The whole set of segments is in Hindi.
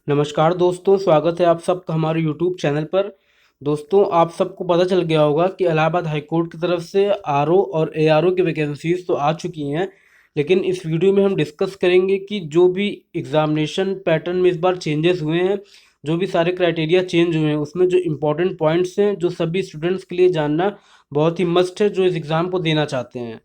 नमस्कार दोस्तों, स्वागत है आप सबका हमारे यूट्यूब चैनल पर। दोस्तों, आप सबको पता चल गया होगा कि इलाहाबाद हाई कोर्ट की तरफ से आरओ और एआरओ की वैकेंसीज तो आ चुकी हैं, लेकिन इस वीडियो में हम डिस्कस करेंगे कि जो भी एग्ज़ामिनेशन पैटर्न में इस बार चेंजेस हुए हैं, जो भी सारे क्राइटेरिया चेंज हुए हैं, उसमें जो इम्पोर्टेंट पॉइंट्स हैं, जो सभी स्टूडेंट्स के लिए जानना बहुत ही मस्ट है, जो इस एग्ज़ाम को देना चाहते हैं।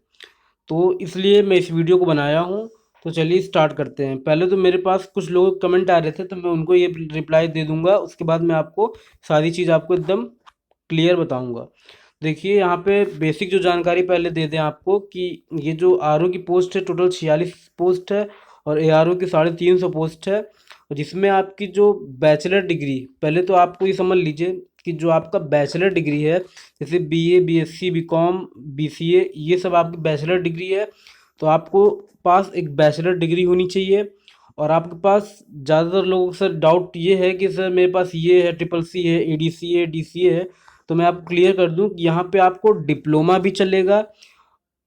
तो इसलिए मैं इस वीडियो को बनाया हूँ। तो चलिए स्टार्ट करते हैं। पहले तो मेरे पास कुछ लोग कमेंट आ रहे थे, तो मैं उनको ये रिप्लाई दे दूंगा। उसके बाद मैं आपको सारी चीज़ आपको एकदम क्लियर बताऊंगा। देखिए, यहाँ पे बेसिक जो जानकारी पहले दे दें आपको कि ये जो आरओ की पोस्ट है, टोटल 46 पोस्ट है और एआरओ की 350 पोस्ट है। और जिसमें आपकी जो बैचलर डिग्री, पहले तो आपको ये समझ लीजिए कि जो आपका बैचलर डिग्री है, जैसे बीए, बीएससी, बीकॉम, बीसीए, ये सब आपकी बैचलर डिग्री है। तो आपको पास एक बैचलर डिग्री होनी चाहिए। और आपके पास ज़्यादातर लोगों का सर डाउट ये है कि सर मेरे पास ये है, ट्रिपल सी है, एडीसी है, डीसीए है। तो मैं आपको क्लियर कर दूं कि यहाँ पे आपको डिप्लोमा भी चलेगा,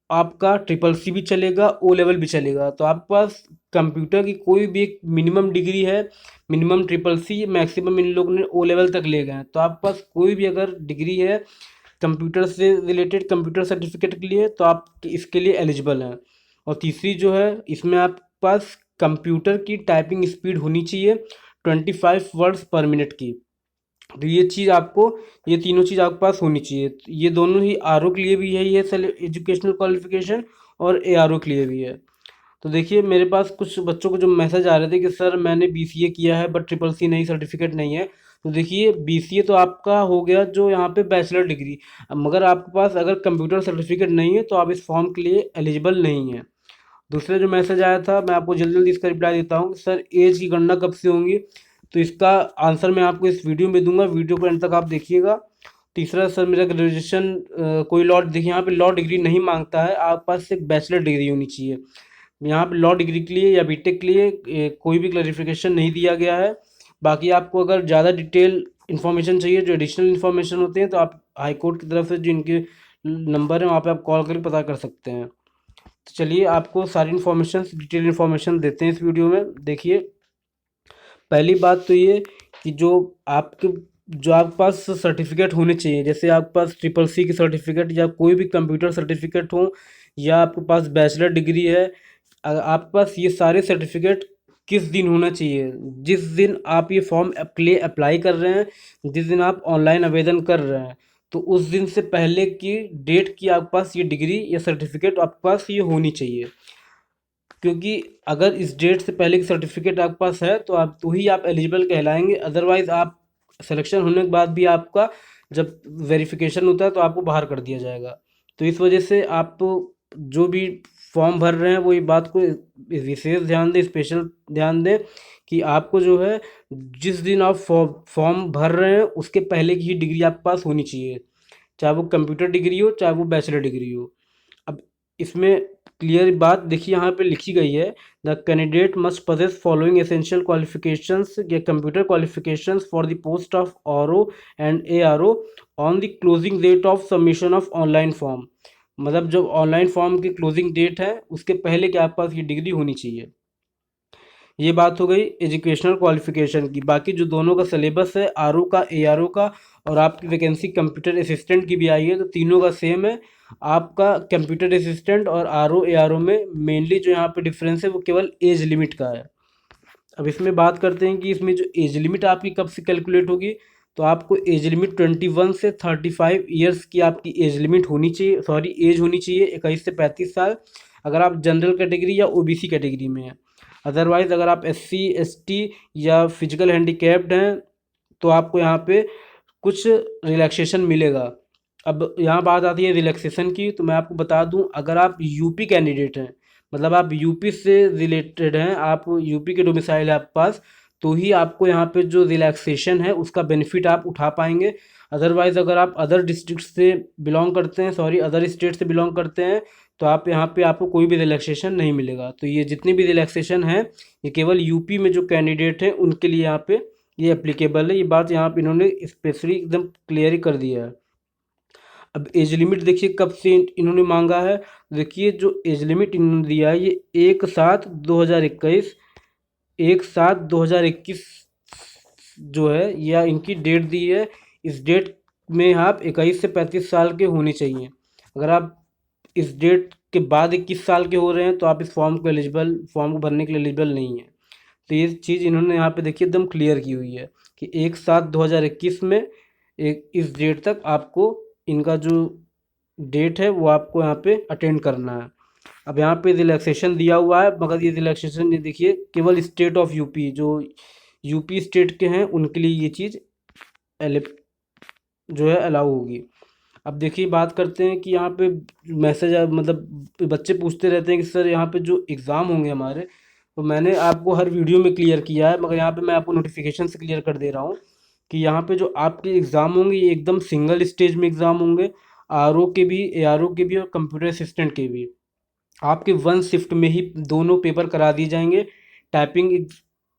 आपका ट्रिपल सी भी चलेगा, ओ लेवल भी चलेगा। तो आपके पास कंप्यूटर की कोई भी एक मिनिमम डिग्री है, मिनिमम ट्रिपल सी, मैक्सिमम इन लोगों ने ओ लेवल तक ले गए हैं। तो आपके पास कोई भी अगर डिग्री है कंप्यूटर से रिलेटेड, कंप्यूटर सर्टिफिकेट के लिए, तो आप इसके लिए एलिजिबल हैं। और तीसरी जो है, इसमें आपके पास कंप्यूटर की टाइपिंग स्पीड होनी चाहिए 25 वर्ड्स पर मिनट की। तो ये चीज़ आपको, ये तीनों चीज़ आपके पास होनी चाहिए। तो ये दोनों ही आरओ के लिए भी है, ये एजुकेशनल क्वालिफिकेशन, और एआरओ के लिए भी है। तो देखिए, मेरे पास कुछ बच्चों को जो मैसेज आ रहे थे कि सर मैंने बीसीए किया है बट ट्रिपल सी नहीं, सर्टिफिकेट नहीं है। तो देखिए, बीसीए तो आपका हो गया जो यहाँ पे बैचलर डिग्री। मगर आपके पास अगर कंप्यूटर सर्टिफिकेट नहीं है तो आप इस फॉर्म के लिए एलिजिबल नहीं है। दूसरा जो मैसेज आया था, मैं आपको जल्दी जल्दी इसका रिप्लाई देता हूँ। सर एज की गणना कब से होंगी? तो इसका आंसर मैं आपको इस वीडियो में दूंगा, वीडियो को एंड तक आप देखिएगा। तीसरा, सर मेरा ग्रेजुएशन कोई लॉ, देखिए यहाँ पे लॉ डिग्री नहीं मांगता है, आपके पास एक बैचलर डिग्री होनी चाहिए। यहाँ पे लॉ डिग्री के लिए या बीटेक के लिए कोई भी क्लैरिफिकेशन नहीं दिया गया है। बाकी आपको अगर ज़्यादा डिटेल इन्फॉर्मेशन चाहिए, जो एडिशनल इन्फॉर्मेशन होते हैं, तो आप हाई कोर्ट की तरफ से जो इनके नंबर है वहाँ पे आप कॉल करके पता कर सकते हैं। तो चलिए आपको सारी इन्फॉर्मेशन, डिटेल इन्फॉर्मेशन देते हैं इस वीडियो में। देखिए, पहली बात तो ये कि जो आपके पास सर्टिफिकेट होने चाहिए, जैसे आपके पास ट्रिपल सी की सर्टिफिकेट या कोई भी कंप्यूटर सर्टिफिकेट हो, या आपके पास बैचलर डिग्री है, आपके पास ये सारे सर्टिफिकेट किस दिन होना चाहिए? जिस दिन आप ये फॉर्म के लिए अप्लाई कर रहे हैं, जिस दिन आप ऑनलाइन आवेदन कर रहे हैं, तो उस दिन से पहले की डेट की आपके पास ये डिग्री या सर्टिफिकेट आपके पास ये होनी चाहिए। क्योंकि अगर इस डेट से पहले की सर्टिफिकेट आपके पास है तो आप, तो ही आप एलिजिबल कहलाएंगे। अदरवाइज आप सिलेक्शन होने के बाद भी आपका जब वेरिफिकेशन होता है तो आपको बाहर कर दिया जाएगा। तो इस वजह से आप जो भी फॉर्म भर रहे हैं वो ये बात को विशेष ध्यान दें, स्पेशल ध्यान दें कि आपको जो है, जिस दिन आप फॉर्म भर रहे हैं उसके पहले की ही डिग्री आपके पास होनी चाहिए, चाहे वो कंप्यूटर डिग्री हो, चाहे वो बैचलर डिग्री हो। अब इसमें क्लियर बात देखिए, यहाँ पे लिखी गई है, the candidate must possess following essential qualifications या computer qualifications for the post of RO and ARO on the closing date of submission of online form. मतलब जब ऑनलाइन फॉर्म की क्लोजिंग डेट है उसके पहले के आपके पास ये डिग्री होनी चाहिए। ये बात हो गई एजुकेशनल क्वालिफिकेशन की। बाकी जो दोनों का सिलेबस है, आरओ का, एआरओ का, और आपकी वैकेंसी कंप्यूटर असिस्टेंट की भी आई है, तो तीनों का सेम है। आपका कंप्यूटर असिस्टेंट और आरओ एआरओ में मेनली जो यहाँ पे डिफरेंस है वो केवल एज लिमिट का है। अब इसमें बात करते हैं कि इसमें जो एज लिमिट आपकी कब से कैलकुलेट होगी। तो आपको एज लिमिट 21 से 35 ईयर्स की आपकी एज लिमिट होनी चाहिए, सॉरी एज होनी चाहिए, 21 से 35 साल, अगर आप जनरल कैटेगरी या ओबीसी कैटेगरी में हैं। अदरवाइज़ अगर आप एससी, एसटी या फिजिकल हैंडीकैप्ड हैं तो आपको यहाँ पे कुछ रिलैक्सेशन मिलेगा। अब यहाँ बात आती है रिलैक्सेशन की, तो मैं आपको बता दूं, अगर आप यूपी कैंडिडेट हैं, मतलब आप यूपी से रिलेटेड हैं, आप यूपी के डोमिसाइल है आपके पास, तो ही आपको यहाँ पे जो रिलैक्सेशन है उसका बेनिफिट आप उठा पाएंगे। अदरवाइज़ अगर आप अदर डिस्ट्रिक्ट से बिलोंग करते हैं, सॉरी अदर स्टेट से बिलोंग करते हैं, तो आप यहाँ पे आपको कोई भी रिलैक्सेशन नहीं मिलेगा। तो ये जितनी भी रिलैक्सेशन है, ये केवल यूपी में जो कैंडिडेट हैं उनके लिए यहाँ पे ये एप्लीकेबल है। ये बात यहाँ पे इन्होंने स्पेशली एकदम क्लियर ही कर दिया है। अब एज लिमिट देखिए कब से इन्होंने मांगा है। देखिए, जो एज लिमिट इन्होंने दिया है ये 1/7/2021, 1/7/2021 जो है या इनकी डेट दी है, इस डेट में आप 21 से 35 साल के होने चाहिए। अगर आप इस डेट के बाद 21 साल के हो रहे हैं तो आप इस फॉर्म को भरने के लिए एलिजिबल नहीं है। तो ये चीज़ इन्होंने यहाँ पे देखिए एकदम क्लियर की हुई है कि 1/7/2021 में एक इस डेट तक आपको इनका जो डेट है वो आपको यहाँ पे अटेंड करना है। अब यहाँ पे रिलैक्सेशन दिया हुआ है, मगर ये रिलैक्सेशन ये देखिए केवल स्टेट ऑफ यूपी, जो यूपी स्टेट के हैं उनके लिए ये चीज़ जो है अलाउ होगी। अब देखिए बात करते हैं कि यहाँ पे मैसेज मतलब बच्चे पूछते रहते हैं कि सर यहाँ पे जो एग्ज़ाम होंगे हमारे, तो मैंने आपको हर वीडियो में क्लियर किया है, मगर यहाँ पे मैं आपको नोटिफिकेशन से क्लियर कर दे रहा हूँ कि यहाँ पे जो आपके एग्ज़ाम होंगे ये एकदम सिंगल स्टेज में एग्ज़ाम होंगे, आरओ के भी, एआरओ के भी और कंप्यूटर असिस्टेंट के भी। आपके वन शिफ्ट में ही दोनों पेपर करा दिए जाएंगे। टाइपिंग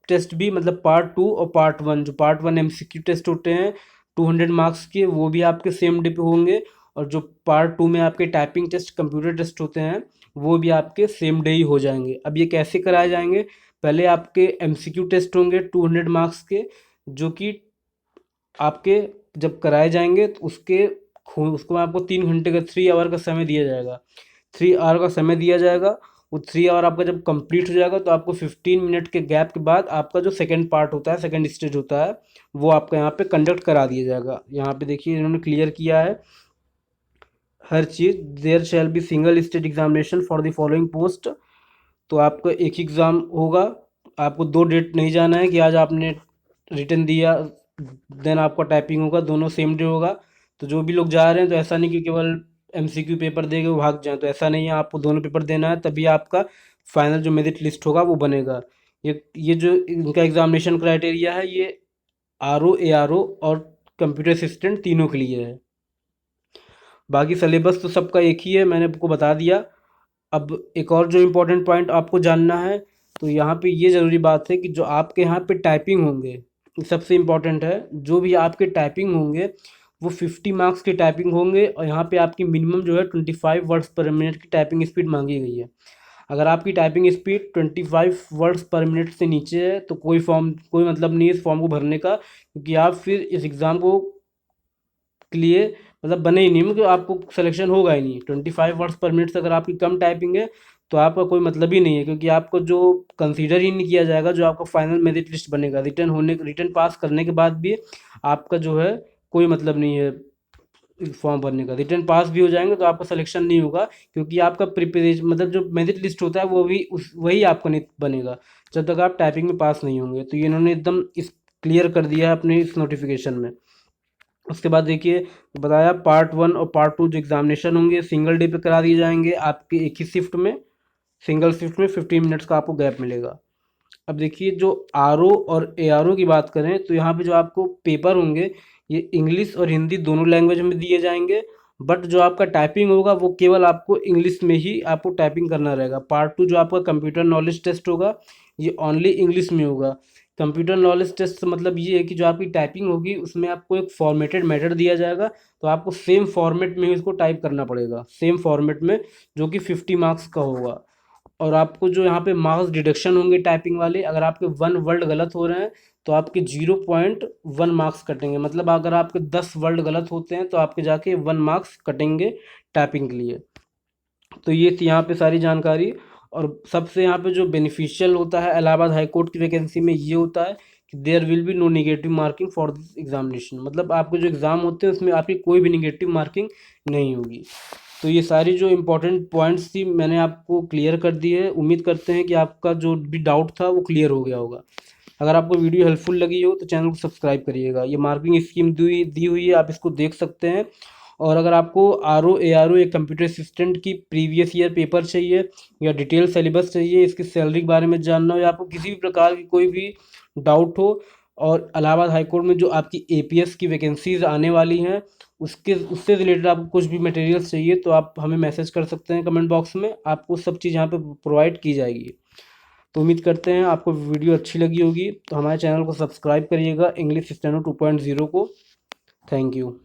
टेस्ट भी, मतलब पार्ट 2 और पार्ट 1, जो पार्ट 1 एमसीक्यू टेस्ट होते हैं 200 मार्क्स के, वो भी आपके सेम डे पे होंगे, और जो पार्ट 2 में आपके टाइपिंग टेस्ट, कंप्यूटर टेस्ट होते हैं, वो भी आपके सेम डे ही हो जाएंगे। अब ये कैसे कराए जाएंगे? पहले आपके एमसीक्यू टेस्ट होंगे 200 मार्क्स के, जो कि आपके जब कराए जाएंगे तो उसको आपको 3 घंटे का, 3 आवर का समय दिया जाएगा। 3 आवर का समय दिया जाएगा। वो 3 आवर आपका जब कंप्लीट हो जाएगा तो आपको 15 मिनट के गैप के बाद आपका जो सेकंड पार्ट होता है, सेकंड स्टेज होता है, वो आपका यहाँ पे कंडक्ट करा दिया जाएगा। यहाँ पे देखिए इन्होंने क्लियर किया है हर चीज़। There shall be single stage examination for the following post. तो आपका एक ही एग्ज़ाम होगा। आपको 2 डेट नहीं जाना है कि आज आपने रिटन दिया देन आपका टाइपिंग होगा, दोनों सेम डे होगा। तो जो भी लोग जा रहे हैं तो ऐसा नहीं कि केवल एमसीक्यू पेपर दे के वो भाग जाएं, तो ऐसा नहीं है, आपको दोनों पेपर देना है, तभी आपका फाइनल जो मेरिट लिस्ट होगा वो बनेगा। ये जो इनका एग्जामिनेशन क्राइटेरिया है, ये आरओ, एआरओ और कंप्यूटर असिस्टेंट तीनों के लिए है। बाकी सिलेबस तो सबका एक ही है, मैंने आपको बता दिया। अब एक और जो इम्पोर्टेंट पॉइंट आपको जानना है, तो यहाँ पे ये ज़रूरी बात है कि जो आपके यहाँ पे टाइपिंग होंगे, सबसे इम्पोर्टेंट है, जो भी आपके टाइपिंग होंगे वो 50 मार्क्स के टाइपिंग होंगे, और यहाँ पे आपकी मिनिमम जो है 25 वर्ड्स पर मिनट की टाइपिंग स्पीड मांगी गई है। अगर आपकी टाइपिंग स्पीड 25 वर्ड्स पर मिनट से नीचे है तो कोई मतलब नहीं है इस फॉर्म को भरने का, क्योंकि आप फिर इस एग्ज़ाम को के लिए मतलब बने ही नहीं, मतलब आपको सिलेक्शन होगा ही नहीं। 25 वर्ड्स पर मिनट से अगर आपकी कम टाइपिंग है तो आपका कोई मतलब ही नहीं है, क्योंकि आपको जो कंसीडर ही नहीं किया जाएगा, जो आपका फाइनल मेरिट लिस्ट बनेगा रिटर्न पास करने के बाद भी आपका जो है कोई मतलब नहीं है फॉर्म भरने का। रिटर्न पास भी हो जाएंगे तो आपका सिलेक्शन नहीं होगा, क्योंकि आपका प्रिपरेशन मतलब जो मेरिट लिस्ट होता है वो भी वही आपका नहीं बनेगा जब तक आप टाइपिंग में पास नहीं होंगे। तो ये इन्होंने एकदम इस क्लियर कर दिया है अपने इस नोटिफिकेशन में। उसके बाद देखिए बताया पार्ट 1 और पार्ट 2 जो एग्जामिनेशन होंगे सिंगल डे पे करा दिए जाएंगे आपके एक ही शिफ्ट में, सिंगल शिफ्ट में 15 मिनट्स का आपको गैप मिलेगा। अब देखिए जो आरओ और एआरओ की बात करें तो यहाँ पे जो आपको पेपर होंगे ये इंग्लिश और हिंदी दोनों लैंग्वेज में दिए जाएंगे, बट जो आपका टाइपिंग होगा वो केवल आपको इंग्लिश में ही आपको टाइपिंग करना रहेगा। पार्ट 2 जो आपका कंप्यूटर नॉलेज टेस्ट होगा ये ओनली इंग्लिश में होगा। कंप्यूटर नॉलेज टेस्ट से मतलब ये है कि जो आपकी टाइपिंग होगी उसमें आपको एक फॉर्मेटेड मैटर दिया जाएगा, तो आपको सेम फॉर्मेट में ही उसको टाइप करना पड़ेगा, सेम फॉर्मेट में, जो कि 50 मार्क्स का होगा। और आपको जो यहाँ पे मार्क्स डिडक्शन होंगे टाइपिंग वाले, अगर आपके 1 वर्ड गलत हो रहे हैं तो आपके 0.1 मार्क्स कटेंगे। मतलब अगर आपके 10 वर्ड गलत होते हैं तो आपके जाके 1 मार्क्स कटेंगे टाइपिंग के लिए। तो ये थी यहाँ पे सारी जानकारी। और सबसे यहाँ पे जो बेनिफिशियल होता है इलाहाबाद हाई कोर्ट की वैकेंसी में ये होता है कि there will be no negative marking for this examination. मतलब आपके जो एग्ज़ाम होते हैं उसमें आपकी कोई भी नेगेटिव मार्किंग नहीं होगी। तो ये सारी जो इम्पोर्टेंट पॉइंट्स थी मैंने आपको क्लियर कर दी है। उम्मीद करते हैं कि आपका जो भी डाउट था वो क्लियर हो गया होगा। अगर आपको वीडियो हेल्पफुल लगी हो तो चैनल को सब्सक्राइब करिएगा। ये मार्किंग स्कीम दी हुई है, आप इसको देख सकते हैं। और अगर आपको आरओ एआरओ एक कंप्यूटर असिस्टेंट की प्रीवियस ईयर पेपर चाहिए या डिटेल सिलेबस चाहिए, इसकी सैलरी के बारे में जानना हो, या आपको किसी भी प्रकार की कोई भी डाउट हो, और इलाहाबाद हाई कोर्ट में जो आपकी एपीएस की वैकेंसीज आने वाली हैं उससे रिलेटेड आपको कुछ भी मटेरियल्स चाहिए तो आप हमें मैसेज कर सकते हैं कमेंट बॉक्स में, आपको सब चीज़ यहाँ पे प्रोवाइड की जाएगी। तो उम्मीद करते हैं आपको वीडियो अच्छी लगी होगी, तो हमारे चैनल को सब्सक्राइब करिएगा इंग्लिश स्टेनो 2.0 को। Thank you.